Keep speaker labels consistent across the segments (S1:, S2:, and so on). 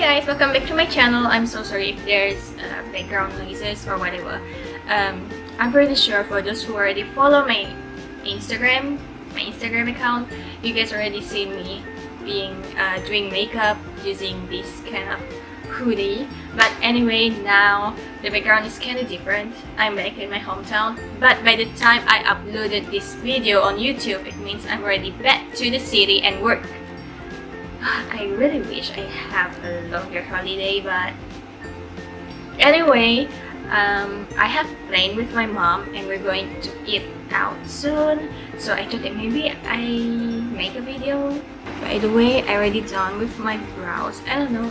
S1: guys, welcome back to my channel. I'm so sorry if there's background noises or whatever. I'm pretty sure for those who already follow my Instagram account, you guys already seen me doing makeup using this kind of hoodie. But anyway, now the background is kind of different. I'm back in my hometown, but by the time I uploaded this video on YouTube, it means I'm already back to the city and work. I really wish I have a longer holiday, but anyway, I have planned with my mom and we're going to eat out soon, so I thought that maybe I make a video. By the way, I already done with my brows. I don't know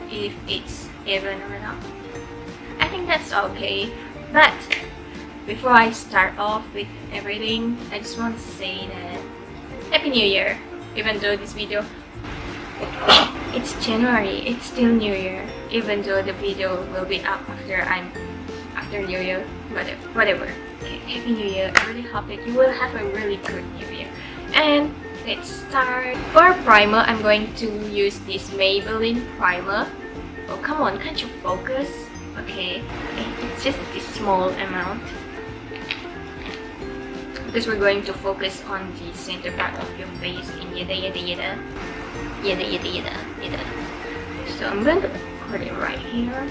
S1: if it's even or not. I think that's okay, but before I start off with everything, I just want to say that Happy New Year. Even though this video, it's January, it's still New Year, even though the video will be up after New Year, but whatever. Okay, Happy New Year. I really hope that you will have a really good New Year. And let's start. For primer, I'm going to use this Maybelline primer. Oh, come on, can't you focus? Okay, it's just this small amount, because we're going to focus on the center part of your face in yada. So I'm going to put it right here.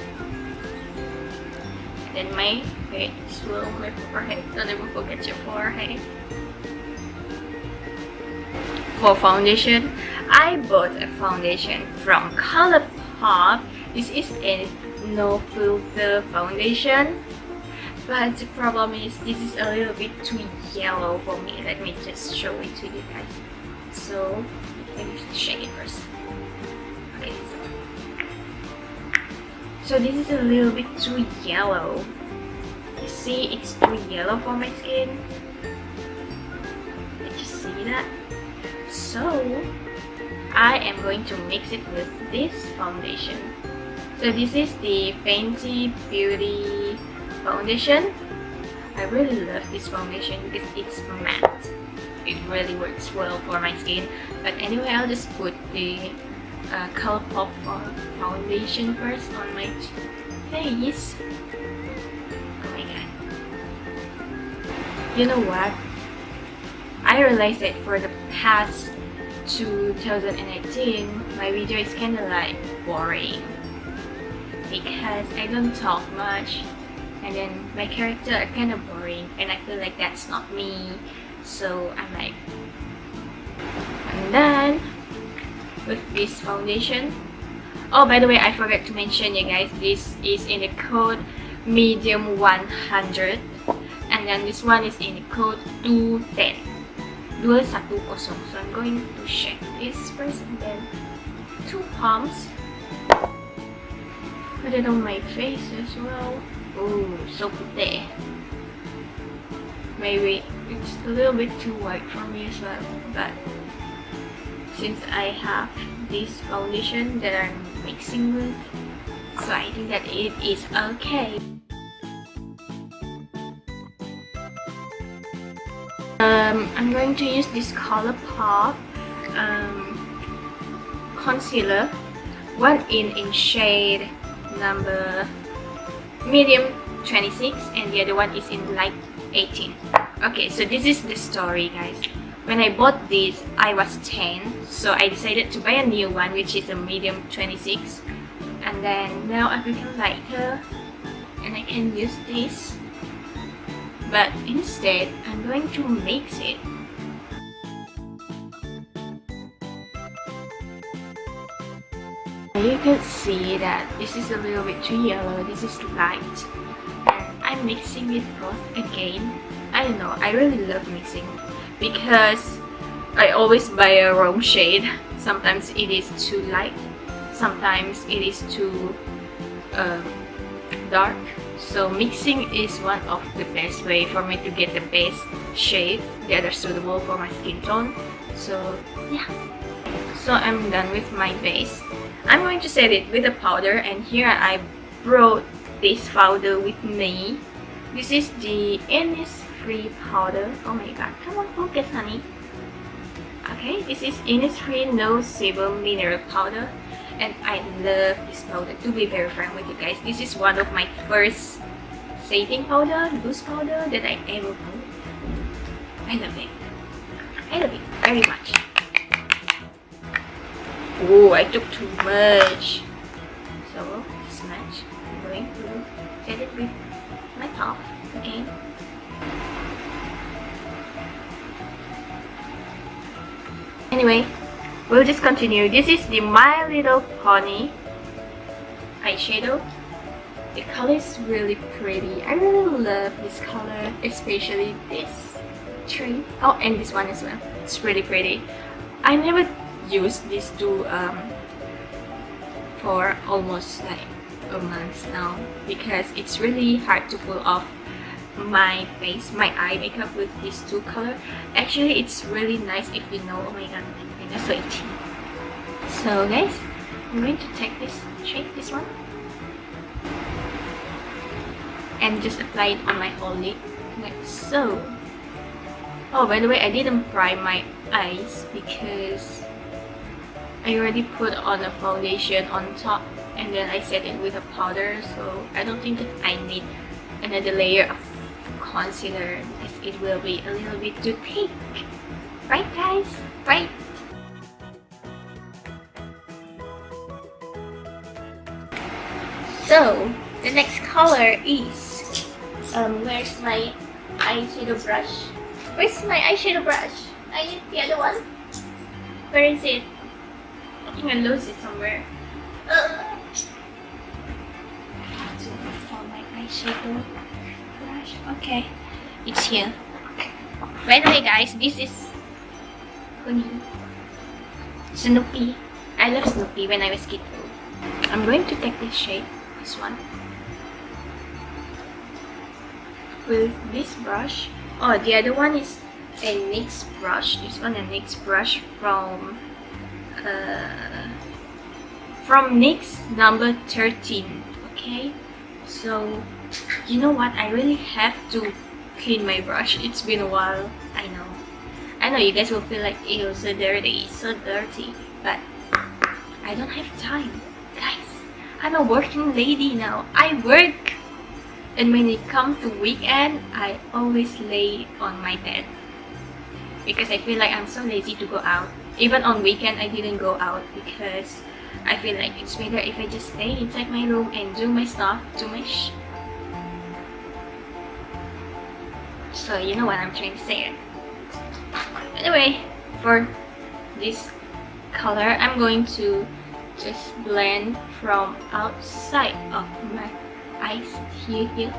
S1: And then my face will, my forehead. Don't ever forget your forehead. For foundation, I bought a foundation from ColourPop. This is a no filter foundation, but the problem is this is a little bit too yellow for me. Let me just show it to you guys. So let me shake it first. Okay, so this is a little bit too yellow. You see, it's too yellow for my skin. Did you see that? So I am going to mix it with this foundation. So this is the Fenty Beauty foundation. I really love this foundation because it's matte. It really works well for my skin. But anyway, I'll just put the ColourPop foundation first on my face. Oh my god. You know what? I realized that for the past 2018, my video is kind of like boring because I don't talk much, and then my character are kind of boring, and I feel like that's not me. So I'm like, I'm done with this foundation. Oh, by the way, I forgot to mention you guys, this is in the code medium 100, and then this one is in the code 210. 210. So I'm going to shake this first and then two palms. Put it on my face as well. Oh, so pretty. Maybe it's a little bit too white for me as well, but since I have this foundation that I'm mixing with, so I think that it is okay. I'm going to use this ColourPop concealer. One in shade number medium 26 and the other one is in light 18. Okay, so this is the story, guys. When I bought this, I was 10, so I decided to buy a new one, which is a medium 26, and then now I become lighter and I can use this, but instead I'm going to mix it. You can see that this is a little bit too yellow, this is light, and I'm mixing it both again. I don't know, I really love mixing because I always buy a wrong shade. Sometimes it is too light, sometimes it is too dark. So mixing is one of the best way for me to get the best shade that are suitable for my skin tone. So yeah, so I'm done with my base. I'm going to set it with a powder, and here I brought this powder with me. This is the Innisfree powder. Oh my god, come on, focus, honey. Okay, this is Innisfree No Sebum Mineral Powder, and I love this powder. To be very frank with you guys, this is one of my first setting powder, loose powder that I ever bought. I love it. I love it very much. Oh, I took too much. So this much. I'm going to set it with my top again. Anyway, we'll just continue. This is the My Little Pony eyeshadow. The color is really pretty. I really love this color, especially this tree. Oh, and this one as well. It's really pretty. I never used these two for almost like a month now because it's really hard to pull off my face, my eye makeup with these two color. Actually, it's really nice if you know. Oh my god, it's so itchy. So guys, I'm going to take this shade, this one, and just apply it on my whole lid like so. Oh, by the way, I didn't prime my eyes because I already put on a foundation on top and then I set it with a powder, so I don't think that I need another layer of concealer because it will be a little bit too thick. Right guys? Right? So, the next color is where's my eyeshadow brush? Where's my eyeshadow brush? I need the other one. Where is it? I think I lost it somewhere. I have to look for my eyeshadow brush. Okay, it's here. By the way guys, this is Snoopy. I love Snoopy when I was kid. I'm going to take this shade, this one, with this brush. Oh, the other one is a NYX brush. This one a NYX brush from NYX number 13. Okay, so you know what? I really have to clean my brush. It's been a while. I know you guys will feel like ew, so dirty, but I don't have time, guys. I'm a working lady now. I work. And when it comes to weekend, I always lay on my bed because I feel like I'm so lazy to go out. Even on weekend, I didn't go out because I feel like it's better if I just stay inside my room and do my stuff, So you know what I'm trying to say. Anyway, for this color, I'm going to just blend from outside of my eyes here to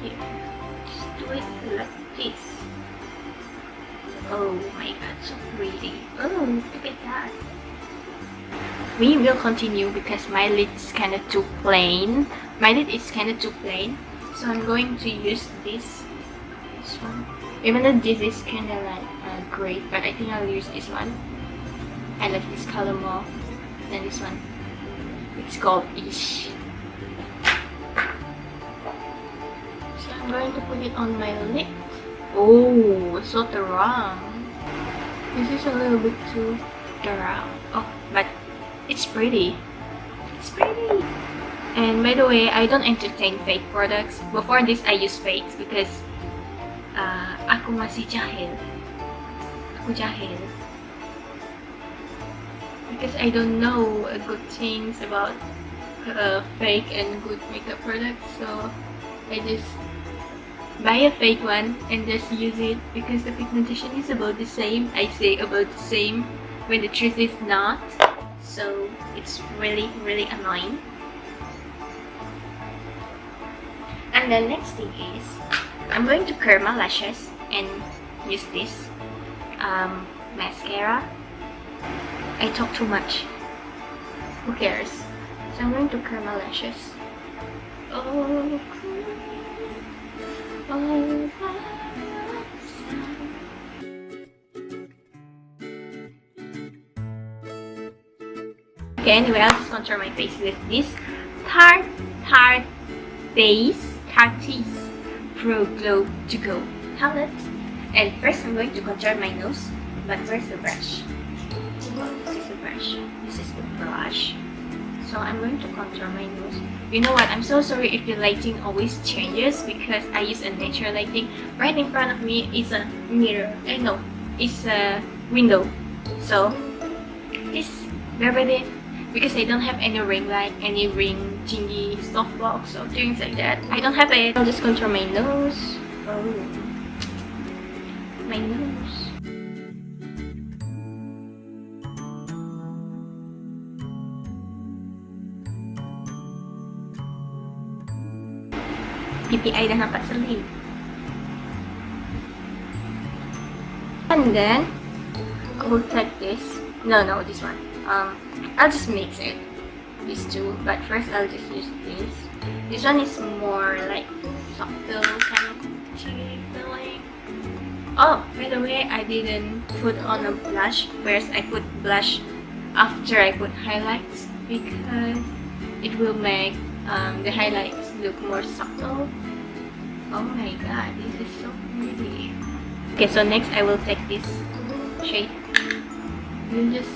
S1: here. Just do it like this. Oh my god, so pretty. Oh, look at that. We will continue because my lid is kind of too plain. So I'm going to use this one. Even though this is kind of like gray, but I think I'll use this one. I like this color more than this one. It's called Ish. So I'm going to put it on my lip. Oh, so terang. This is a little bit too terang. Oh, but it's pretty. It's pretty. And by the way, I don't entertain fake products. Before this, I use fakes because aku masih jahil. Aku jahil. Because I don't know good things about fake and good makeup products, so I just buy a fake one and just use it because the pigmentation is about the same. I say about the same when the truth is not. So it's really annoying. And the next thing is I'm going to curl my lashes and use this mascara. I talk too much. Who cares? So I'm going to curl my lashes. Oh, okay, anyway, I'll just contour my face with this Tarte's Pro Glow To Go palette. And first I'm going to contour my nose. But where's the brush? This is the brush. This is the brush. blush. So I'm going to contour my nose. You know what? I'm so sorry if the lighting always changes because I use a natural lighting. Right in front of me is a mirror. No, it's a window. So this very because I don't have any ring light, any ring thingy, softbox or things like that. I don't have it. I'll just contour my nose. Oh, my nose. Pipi ay dah nampak selip. And then I will take this. No, this one. I'll just mix it. These two. But first I'll just use this. This one is more like subtle kind of cheeky feeling. Oh, by the way, I didn't put on a blush. First I put blush after I put highlights because it will make the highlights look more subtle. Oh my god, this is so pretty. Okay, so next I will take this shade. You just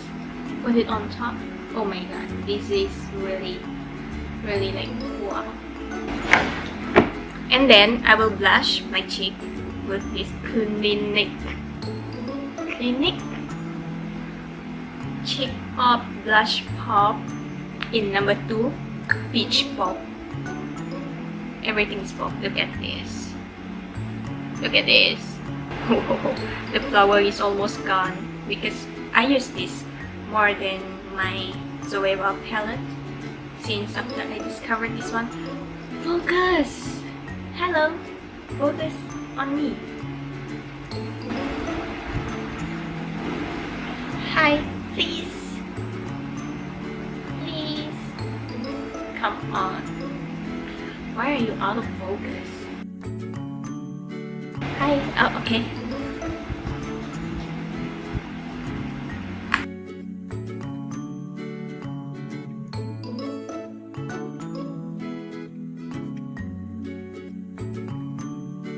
S1: put it on top. Oh my god, this is really like wow. And then I will blush my cheek with this Clinique Cheek Pop Blush Pop in number 2, Peach Pop. Everything's pop. Look at this. Look at this. The flower is almost gone because I use this more than my Zoeva palette since after I discovered this one. Focus! Hello! Focus on me. Hi, please. Please. Come on. Why are you out of focus? Hi. Oh, okay.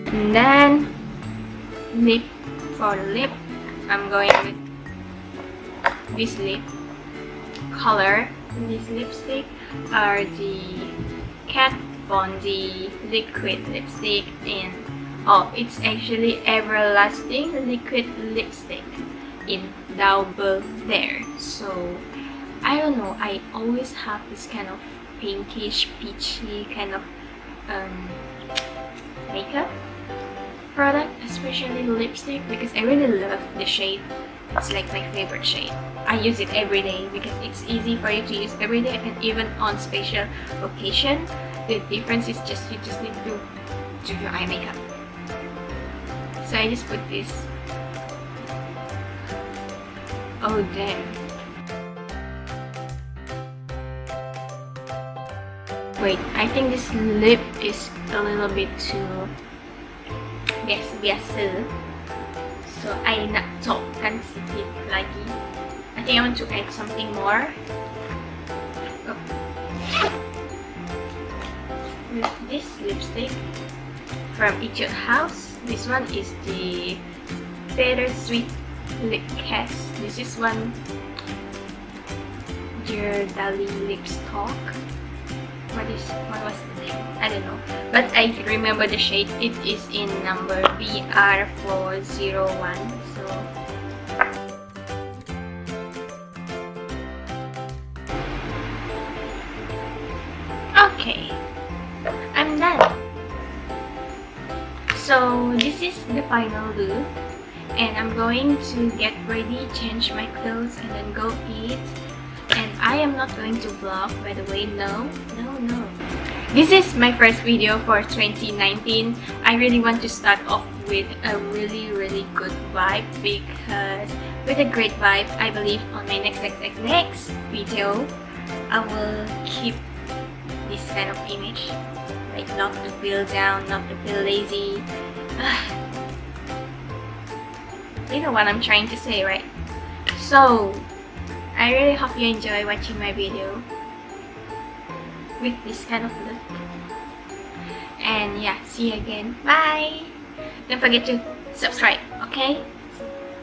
S1: And then lip. For the lip, I'm going with this lip color. This lipstick are the Kat Von D liquid lipstick, and oh, it's actually everlasting liquid lipstick in double there. So I don't know, I always have this kind of pinkish peachy kind of makeup product, especially lipstick, because I really love the shade. It's like my favorite shade. I use it every day because it's easy for you to use every day and even on special occasion. The difference is just you just need to do your eye makeup. So I just put this. Oh damn. Wait, I think this lip is a little bit too biasa. So I nak topkan sedikit lagi. I think I want to add something more. Oh. With this lipstick from Etude House. This one is the Bittersweet Lip Kiss. This is one Dear Dali Lip Stock. What was the name? I don't know. But I remember the shade. It is in number BR401. So okay, I'm done. So this is the final look, and I'm going to get ready, change my clothes, and then go eat. And I am not going to vlog, by the way. No. This is my first video for 2019. I really want to start off with a really good vibe, because with a great vibe, I believe on my next video, I will keep this kind of image. Like not to feel down, not to feel lazy. You know what I'm trying to say, right? So I really hope you enjoy watching my video with this kind of look. And yeah, see you again. Bye! Don't forget to subscribe, okay?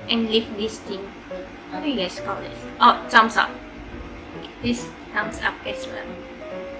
S1: And leave this thing. What do you guys call this? Oh, thumbs up. Please thumbs up as well.